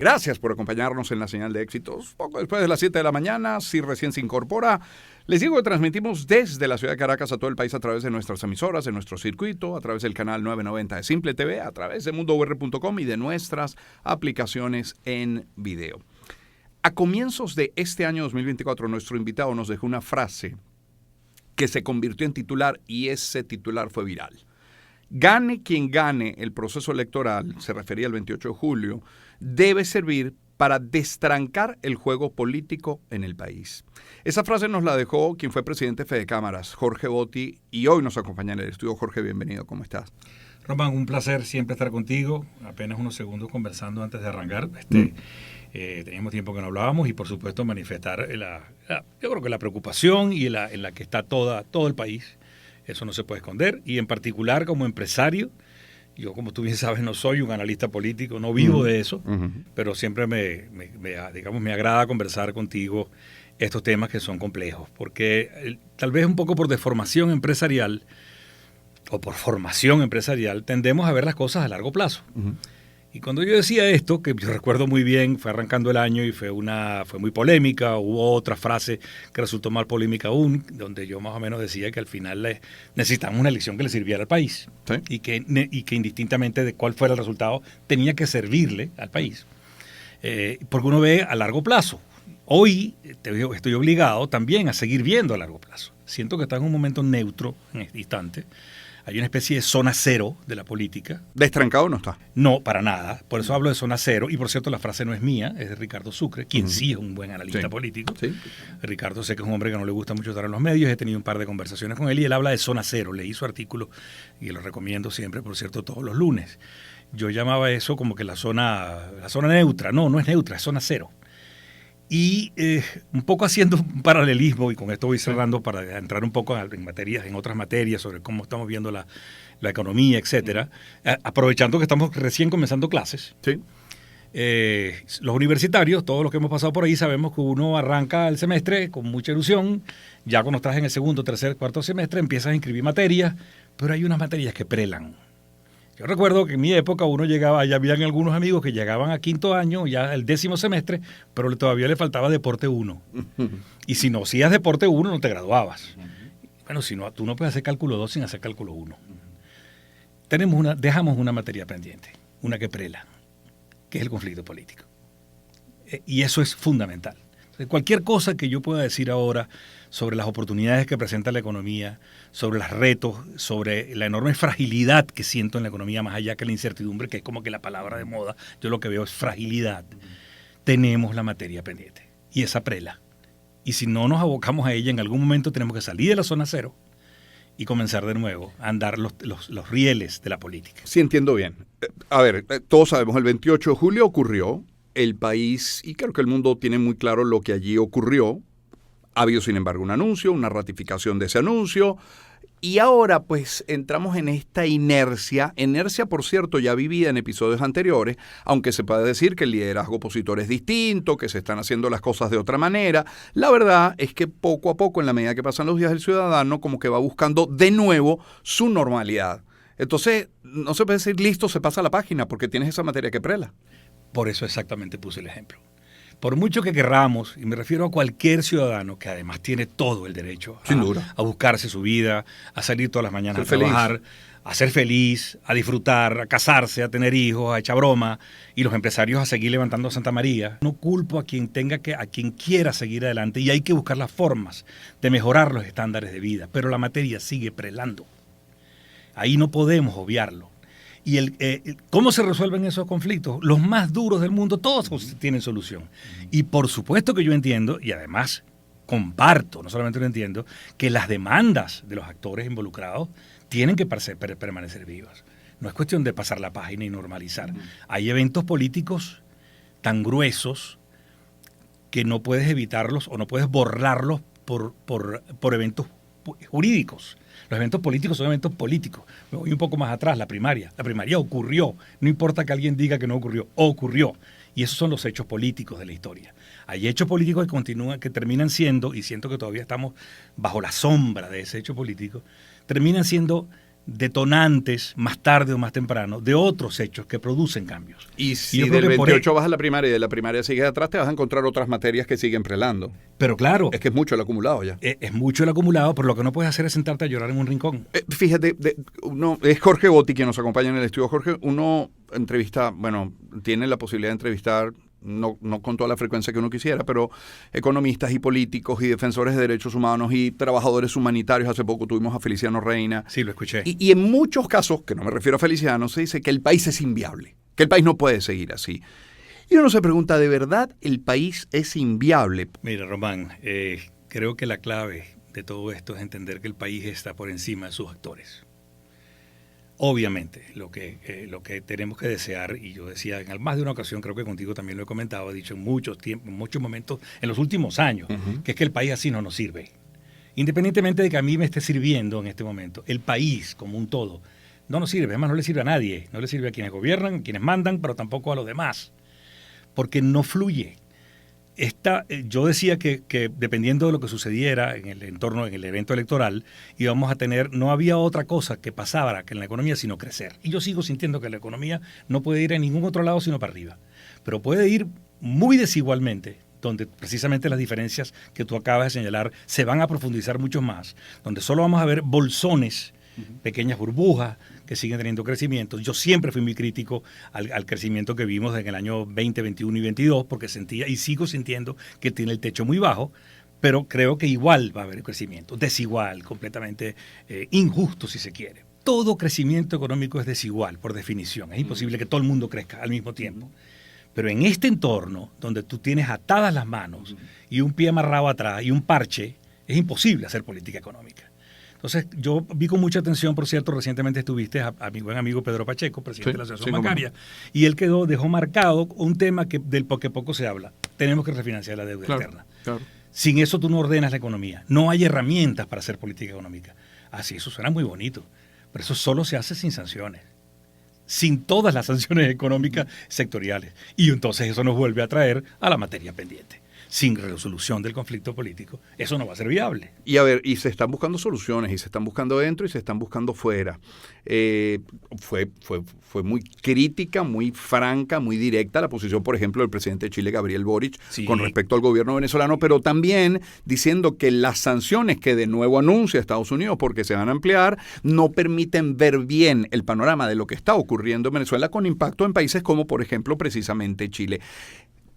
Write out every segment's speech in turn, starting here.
Gracias por acompañarnos en la señal de éxitos. Poco después de las 7 de la mañana, si recién se incorpora, les digo que transmitimos desde la ciudad de Caracas a todo el país a través de nuestras emisoras, de nuestro circuito, a través del canal 990 de Simple TV, a través de mundour.com y de nuestras aplicaciones en video. A comienzos de este año 2024, nuestro invitado nos dejó una frase que se convirtió en titular y ese titular fue viral. Gane quien gane el proceso electoral, se refería al 28 de julio, debe servir para destrancar el juego político en el país. Esa frase nos la dejó quien fue presidente de Fedecámaras, Jorge Botti, y hoy nos acompaña en el estudio. Jorge, bienvenido, ¿cómo estás? Román, un placer siempre estar contigo. Apenas unos segundos conversando antes de arrancar. Teníamos tiempo que no hablábamos y por supuesto manifestar yo creo que la preocupación y en la que está todo el país. Eso no se puede esconder, y en particular como empresario, yo como tú bien sabes no soy un analista político, no vivo de eso, pero siempre me agrada conversar contigo estos temas que son complejos, porque tal vez un poco por deformación empresarial o por formación empresarial tendemos a ver las cosas a largo plazo. Y cuando yo decía esto, que yo recuerdo muy bien, fue arrancando el año y fue muy polémica, hubo otra frase que resultó más polémica aún, donde yo más o menos decía que al final necesitamos una elección que le sirviera al país, ¿sí? y que indistintamente de cuál fuera el resultado, tenía que servirle al país. Porque uno ve a largo plazo. Hoy estoy obligado también a seguir viendo a largo plazo. Siento que está en un momento neutro en este instante. Hay una especie de zona cero de la política. ¿Destrancado no está? No, para nada. Por eso hablo de zona cero. Y por cierto, la frase no es mía, es de Ricardo Sucre, quien sí es un buen analista político. Sí. Ricardo sé que es un hombre que no le gusta mucho estar en los medios. He tenido un par de conversaciones con él y él habla de zona cero. Leí su artículo y lo recomiendo siempre, por cierto, todos los lunes. Yo llamaba eso como que la zona neutra. No es neutra, es zona cero. Y un poco haciendo un paralelismo, y con esto voy cerrando para entrar un poco en otras materias sobre cómo estamos viendo la economía, etcétera, aprovechando que estamos recién comenzando clases. Sí. Los universitarios, todos los que hemos pasado por ahí, sabemos que uno arranca el semestre con mucha ilusión, ya cuando estás en el segundo, tercer, cuarto semestre empiezas a inscribir materias, pero hay unas materias que prelan. Yo recuerdo que en mi época uno llegaba, ya habían algunos amigos que llegaban a quinto año, ya el 10º semestre, pero todavía le faltaba Deporte 1. Y si no hacías Deporte 1, no te graduabas. Bueno, si no, tú no puedes hacer Cálculo 2 sin hacer Cálculo 1. Dejamos una materia pendiente, una que prela, que es el conflicto político. Y eso es fundamental. Cualquier cosa que yo pueda decir ahora sobre las oportunidades que presenta la economía, sobre los retos, sobre la enorme fragilidad que siento en la economía, más allá que la incertidumbre, que es como que la palabra de moda, yo lo que veo es fragilidad. Tenemos la materia pendiente y esa prela. Y si no nos abocamos a ella, en algún momento tenemos que salir de la zona cero y comenzar de nuevo a andar los rieles de la política. Sí, entiendo bien. A ver, todos sabemos, el 28 de julio ocurrió. El país, y creo que el mundo tiene muy claro lo que allí ocurrió. Ha habido, sin embargo, un anuncio, una ratificación de ese anuncio. Y ahora, pues, entramos en esta inercia. Inercia, por cierto, ya vivida en episodios anteriores, aunque se puede decir que el liderazgo opositor es distinto, que se están haciendo las cosas de otra manera. La verdad es que poco a poco, en la medida que pasan los días, el ciudadano como que va buscando de nuevo su normalidad. Entonces, no se puede decir, listo, se pasa la página, porque tienes esa materia que prela. Por eso exactamente puse el ejemplo. Por mucho que querramos, y me refiero a cualquier ciudadano que además tiene todo el derecho a buscarse su vida, a salir todas las mañanas a trabajar, a ser feliz, a disfrutar, a casarse, a tener hijos, a echar broma, y los empresarios a seguir levantando Santa María. No culpo a quien quiera seguir adelante, y hay que buscar las formas de mejorar los estándares de vida, pero la materia sigue prelando. Ahí no podemos obviarlo. Y ¿cómo se resuelven esos conflictos? Los más duros del mundo, todos tienen solución. Y por supuesto que yo entiendo, y además comparto, no solamente lo entiendo, que las demandas de los actores involucrados tienen que permanecer vivas. No es cuestión de pasar la página y normalizar. Hay eventos políticos tan gruesos que no puedes evitarlos o no puedes borrarlos por eventos jurídicos. Los eventos políticos son eventos políticos. Me voy un poco más atrás, la primaria. La primaria ocurrió. No importa que alguien diga que no ocurrió, ocurrió. Y esos son los hechos políticos de la historia. Hay hechos políticos que terminan siendo, y siento que todavía estamos bajo la sombra de ese hecho político, terminan siendo detonantes más tarde o más temprano de otros hechos que producen cambios. Y si del 28 vas a la primaria y de la primaria sigues atrás, te vas a encontrar otras materias que siguen prelando. Pero claro. Es que es mucho el acumulado ya. Es mucho el acumulado, pero lo que no puedes hacer es sentarte a llorar en un rincón. Fíjate, es Jorge Botti quien nos acompaña en el estudio. Jorge, uno entrevista, tiene la posibilidad de entrevistar, no con toda la frecuencia que uno quisiera, pero economistas y políticos y defensores de derechos humanos y trabajadores humanitarios. Hace poco tuvimos a Feliciano Reina. Sí, lo escuché. Y en muchos casos, que no me refiero a Feliciano, se dice que el país es inviable, que el país no puede seguir así. Y uno se pregunta, ¿de verdad el país es inviable? Mira, Román, creo que la clave de todo esto es entender que el país está por encima de sus actores. Obviamente, lo que tenemos que desear, y yo decía en más de una ocasión, creo que contigo también lo he comentado, he dicho en muchos momentos, en los últimos años, que es que el país así no nos sirve. Independientemente de que a mí me esté sirviendo en este momento, el país como un todo no nos sirve, además no le sirve a nadie, no le sirve a quienes gobiernan, a quienes mandan, pero tampoco a los demás, porque no fluye. Yo decía que dependiendo de lo que sucediera en el entorno, en el evento electoral, íbamos a tener, no había otra cosa que pasara que en la economía sino crecer. Y yo sigo sintiendo que la economía no puede ir a ningún otro lado sino para arriba. Pero puede ir muy desigualmente, donde precisamente las diferencias que tú acabas de señalar se van a profundizar mucho más, donde solo vamos a ver bolsones, pequeñas burbujas que siguen teniendo crecimiento. Yo siempre fui muy crítico al crecimiento que vimos en el año 20, 21 y 22, porque sentía y sigo sintiendo que tiene el techo muy bajo, pero creo que igual va a haber crecimiento, desigual, completamente injusto si se quiere. Todo crecimiento económico es desigual, por definición. Es imposible que todo el mundo crezca al mismo tiempo. Pero en este entorno, donde tú tienes atadas las manos y un pie amarrado atrás y un parche, es imposible hacer política económica. Entonces, yo vi con mucha atención, por cierto, recientemente estuviste a mi buen amigo Pedro Pacheco, presidente de la Asociación Bancaria, y él dejó marcado un tema del que poco se habla. Tenemos que refinanciar la deuda externa. Claro. Sin eso tú no ordenas la economía. No hay herramientas para hacer política económica. Así, eso suena muy bonito, pero eso solo se hace sin sanciones. Sin todas las sanciones económicas sectoriales. Y entonces eso nos vuelve a traer a la materia pendiente. Sin resolución del conflicto político, eso no va a ser viable. Y a ver, y se están buscando soluciones, y se están buscando dentro y se están buscando fuera. Fue muy crítica, muy franca, muy directa la posición, por ejemplo, del presidente de Chile, Gabriel Boric, con respecto al gobierno venezolano, pero también diciendo que las sanciones que de nuevo anuncia Estados Unidos, porque se van a ampliar, no permiten ver bien el panorama de lo que está ocurriendo en Venezuela con impacto en países como, por ejemplo, precisamente Chile.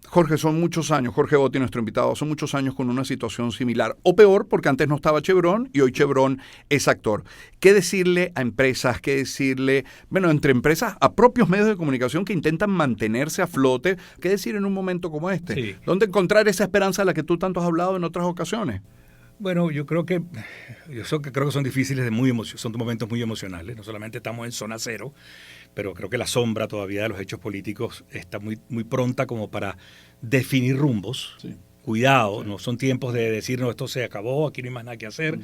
Jorge, son muchos años, Jorge Botti, nuestro invitado, son muchos años con una situación similar, o peor, porque antes no estaba Chevron y hoy Chevron es actor. ¿Qué decirle a empresas? ¿Qué decirle, entre empresas, a propios medios de comunicación que intentan mantenerse a flote? ¿Qué decir en un momento como este? Sí. ¿Dónde encontrar esa esperanza de la que tú tanto has hablado en otras ocasiones? Bueno, yo creo que son difíciles, son momentos muy emocionales. No solamente estamos en zona cero, pero creo que la sombra todavía de los hechos políticos está muy, muy pronta como para definir rumbos. Sí. Cuidado, sí. No son tiempos de decir, no, esto se acabó, aquí no hay más nada que hacer.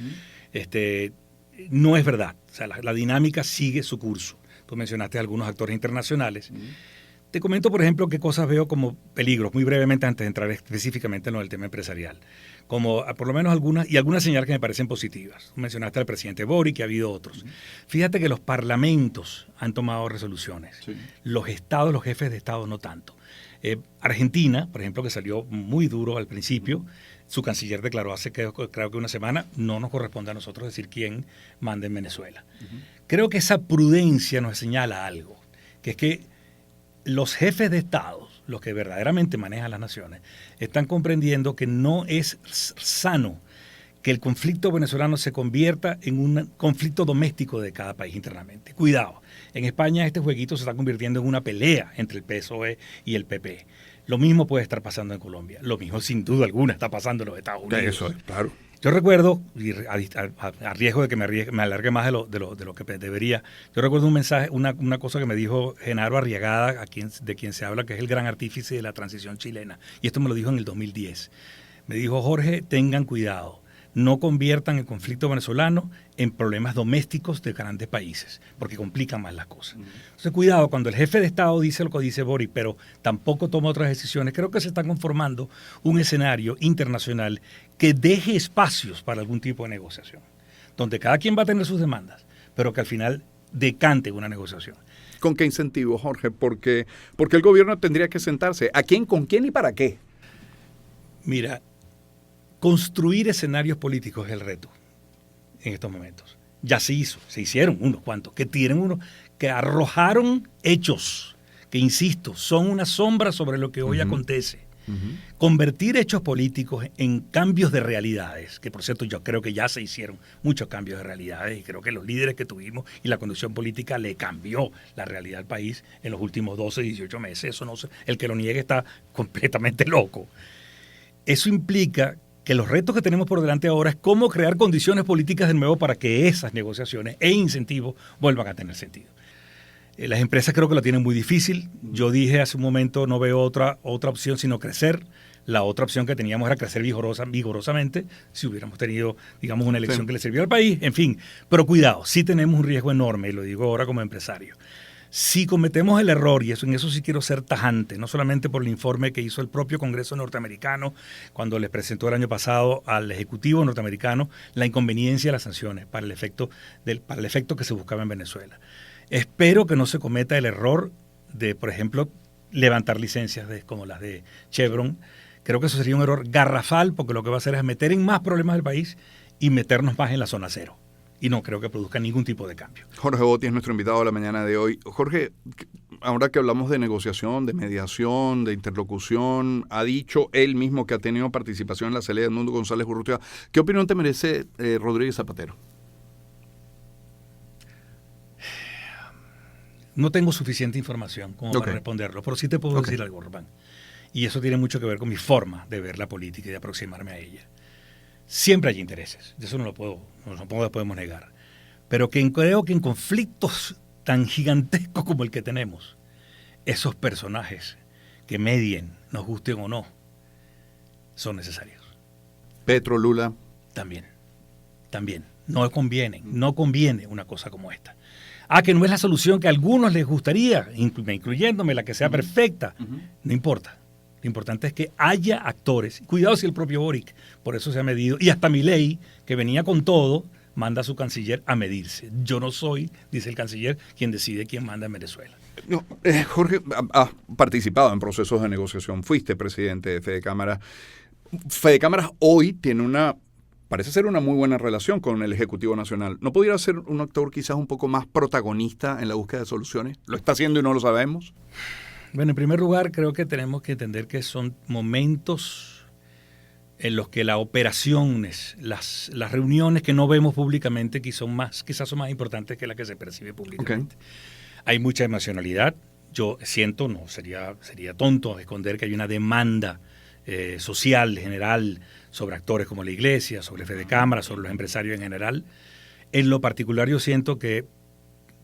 No es verdad. O sea, la dinámica sigue su curso. Tú mencionaste algunos actores internacionales. Te comento, por ejemplo, qué cosas veo como peligros, muy brevemente antes de entrar específicamente en lo del tema empresarial. Como por lo menos algunas señales que me parecen positivas. Tú mencionaste al presidente Boric, que ha habido otros. Fíjate que los parlamentos han tomado resoluciones. Sí. Los estados, los jefes de estado no tanto. Argentina, por ejemplo, que salió muy duro al principio, su canciller declaró hace creo que una semana, no nos corresponde a nosotros decir quién manda en Venezuela. Creo que esa prudencia nos señala algo, que es que los jefes de Estado, los que verdaderamente manejan las naciones, están comprendiendo que no es sano que el conflicto venezolano se convierta en un conflicto doméstico de cada país internamente. Cuidado, en España este jueguito se está convirtiendo en una pelea entre el PSOE y el PP. Lo mismo puede estar pasando en Colombia, lo mismo sin duda alguna está pasando en los Estados Unidos. Eso es, claro. Yo recuerdo, y a riesgo de que me alargue más de lo que debería, yo recuerdo un mensaje, una cosa que me dijo Genaro Arriagada, de quien se habla, que es el gran artífice de la transición chilena, y esto me lo dijo en el 2010. Me dijo, Jorge, tengan cuidado, no conviertan el conflicto venezolano en problemas domésticos de grandes países, porque complican más las cosas. Entonces, cuidado, cuando el jefe de Estado dice lo que dice Boric, pero tampoco toma otras decisiones, creo que se está conformando un escenario internacional que deje espacios para algún tipo de negociación, donde cada quien va a tener sus demandas, pero que al final decante una negociación. ¿Con qué incentivo, Jorge? Porque el gobierno tendría que sentarse. ¿A quién, con quién y para qué? Mira, construir escenarios políticos es el reto en estos momentos. Ya se hicieron unos cuantos, que arrojaron hechos que, insisto, son una sombra sobre lo que hoy acontece. Convertir hechos políticos en cambios de realidades, que por cierto yo creo que ya se hicieron muchos cambios de realidades y creo que los líderes que tuvimos y la conducción política le cambió la realidad al país en los últimos 12, 18 meses. Eso no, el que lo niegue está completamente loco. Eso implica que los retos que tenemos por delante ahora es cómo crear condiciones políticas de nuevo para que esas negociaciones e incentivos vuelvan a tener sentido. Las empresas creo que lo tienen muy difícil. Yo dije hace un momento, no veo otra opción sino crecer. La otra opción que teníamos era crecer vigorosamente, si hubiéramos tenido, digamos, una elección que le sirviera al país. En fin, pero cuidado, sí tenemos un riesgo enorme, y lo digo ahora como empresario. Si cometemos el error, y en eso sí quiero ser tajante, no solamente por el informe que hizo el propio Congreso norteamericano cuando les presentó el año pasado al Ejecutivo norteamericano la inconveniencia de las sanciones para el efecto que se buscaba en Venezuela. Espero que no se cometa el error de, por ejemplo, levantar licencias como las de Chevron. Creo que eso sería un error garrafal porque lo que va a hacer es meter en más problemas del país y meternos más en la zona cero. Y no creo que produzca ningún tipo de cambio. Jorge Botti es nuestro invitado de la mañana de hoy. Jorge, ahora que hablamos de negociación, de mediación, de interlocución, ha dicho él mismo que ha tenido participación en la salida de Edmundo González Urrutia. ¿Qué opinión te merece Rodríguez Zapatero? No tengo suficiente información como para responderlo, pero sí te puedo decir algo, Román. Y eso tiene mucho que ver con mi forma de ver la política y de aproximarme a ella. Siempre hay intereses, de eso no lo podemos negar. Pero creo que en conflictos tan gigantescos como el que tenemos, esos personajes que medien, nos gusten o no, son necesarios. Petro, Lula. También. No conviene una cosa como esta. Que no es la solución que a algunos les gustaría, incluyéndome, la que sea perfecta. No importa. Lo importante es que haya actores. Cuidado si el propio Boric, por eso se ha medido. Y hasta Milei, que venía con todo, manda a su canciller a medirse. Yo no soy, dice el canciller, quien decide quién manda en Venezuela. No, Jorge, has participado en procesos de negociación. Fuiste presidente de Fede Cámara. Fede Cámaras hoy tiene parece ser una muy buena relación con el Ejecutivo Nacional. ¿No pudiera ser un actor quizás un poco más protagonista en la búsqueda de soluciones? ¿Lo está haciendo y no lo sabemos? Bueno, en primer lugar, creo que tenemos que entender que son momentos en los que las operaciones, las reuniones que no vemos públicamente quizás son más importantes que las que se percibe públicamente. Hay mucha emocionalidad. Yo siento, sería tonto esconder que hay una demanda social general sobre actores como la Iglesia, sobre Fede Cámara, sobre los empresarios en general. En lo particular yo siento que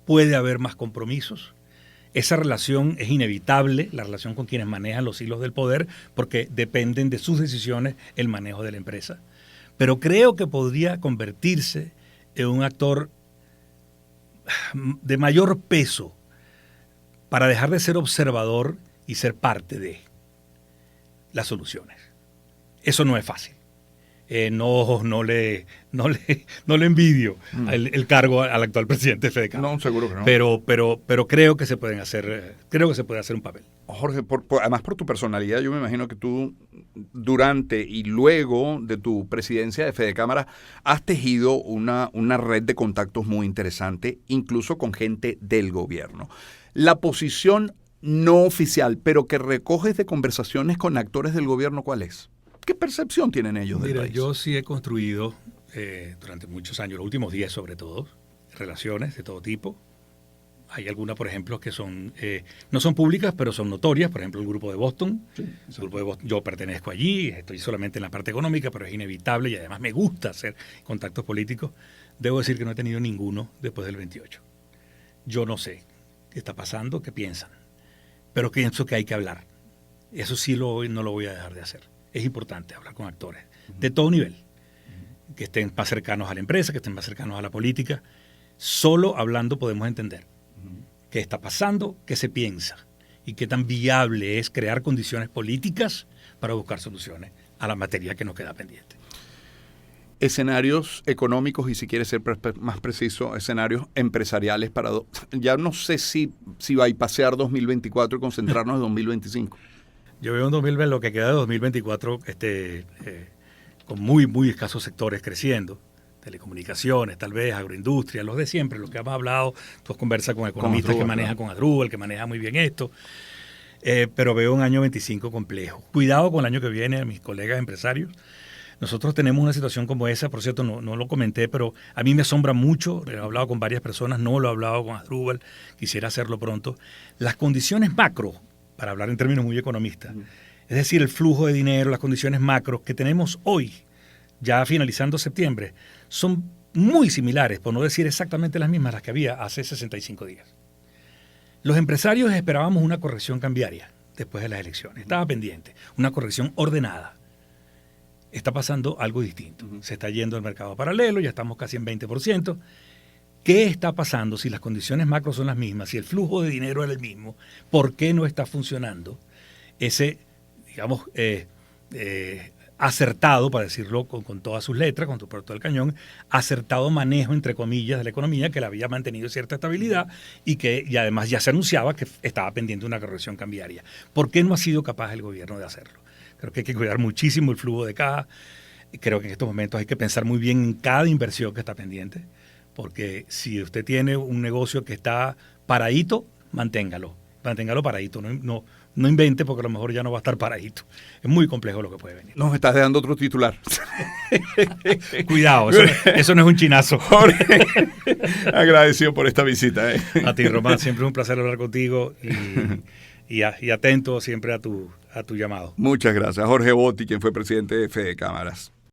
puede haber más compromisos. Esa relación es inevitable, la relación con quienes manejan los hilos del poder, porque dependen de sus decisiones el manejo de la empresa. Pero creo que podría convertirse en un actor de mayor peso para dejar de ser observador y ser parte de las soluciones. Eso no es fácil. No le envidio el cargo al actual presidente de Fede Cámara. No, seguro que no. Pero creo que se puede hacer un papel. Jorge, además por tu personalidad, yo me imagino que tú durante y luego de tu presidencia de Fede Cámara has tejido una red de contactos muy interesante, incluso con gente del gobierno. La posición no oficial, pero que recoges de conversaciones con actores del gobierno, ¿cuál es? ¿Qué percepción tienen ellos del país? Yo sí he construido durante muchos años, los últimos 10 sobre todo, relaciones de todo tipo. Hay algunas, por ejemplo, que no son públicas, pero son notorias. Por ejemplo, el Grupo de Boston. Sí, el Grupo de Boston, yo pertenezco allí, estoy solamente en la parte económica, pero es inevitable y además me gusta hacer contactos políticos. Debo decir que no he tenido ninguno después del 28. Yo no sé qué está pasando, qué piensan, pero pienso que hay que hablar. Eso sí no lo voy a dejar de hacer. Es importante hablar con actores de todo nivel, que estén más cercanos a la empresa, que estén más cercanos a la política. Solo hablando podemos entender qué está pasando, qué se piensa y qué tan viable es crear condiciones políticas para buscar soluciones a la materia que nos queda pendiente. escenarios económicos y, si quieres ser más preciso, escenarios empresariales para... Ya no sé si bypassear 2024 y concentrarnos en 2025. Yo veo en 2020 lo que queda de 2024 con muy, muy escasos sectores creciendo. Telecomunicaciones, tal vez, agroindustria, los de siempre, los que hemos hablado. Tú has conversado con economistas que manejan con Asdrúbal, que maneja muy bien esto. Pero veo un año 25 complejo. Cuidado con el año que viene, a mis colegas empresarios. Nosotros tenemos una situación como esa, por cierto, no lo comenté, pero a mí me asombra mucho, he hablado con varias personas, no lo he hablado con Asdrúbal, quisiera hacerlo pronto. Las condiciones macro, para hablar en términos muy economistas, es decir, el flujo de dinero, las condiciones macro que tenemos hoy, ya finalizando septiembre, son muy similares, por no decir exactamente las mismas, las que había hace 65 días. Los empresarios esperábamos una corrección cambiaria después de las elecciones, estaba pendiente, una corrección ordenada. Está pasando algo distinto. Se está yendo al mercado paralelo, ya estamos casi en 20%. ¿Qué está pasando si las condiciones macro son las mismas, si el flujo de dinero es el mismo? ¿Por qué no está funcionando ese, digamos, acertado, para decirlo con todas sus letras, con tu puerto del cañón, acertado manejo, entre comillas, de la economía, que la había mantenido cierta estabilidad y además ya se anunciaba que estaba pendiente una corrección cambiaria? ¿Por qué no ha sido capaz el gobierno de hacerlo? Creo que hay que cuidar muchísimo el flujo de caja. Creo que en estos momentos hay que pensar muy bien en cada inversión que está pendiente, porque si usted tiene un negocio que está paradito, manténgalo paradito, no invente, porque a lo mejor ya no va a estar paradito. Es muy complejo lo que puede venir. Nos estás dejando otro titular. Cuidado, eso no es un chinazo. Jorge, agradecido por esta visita. A ti, Román, siempre es un placer hablar contigo y atento siempre a tu llamado. Muchas gracias. Jorge Botti, quien fue presidente de Fede Cámaras.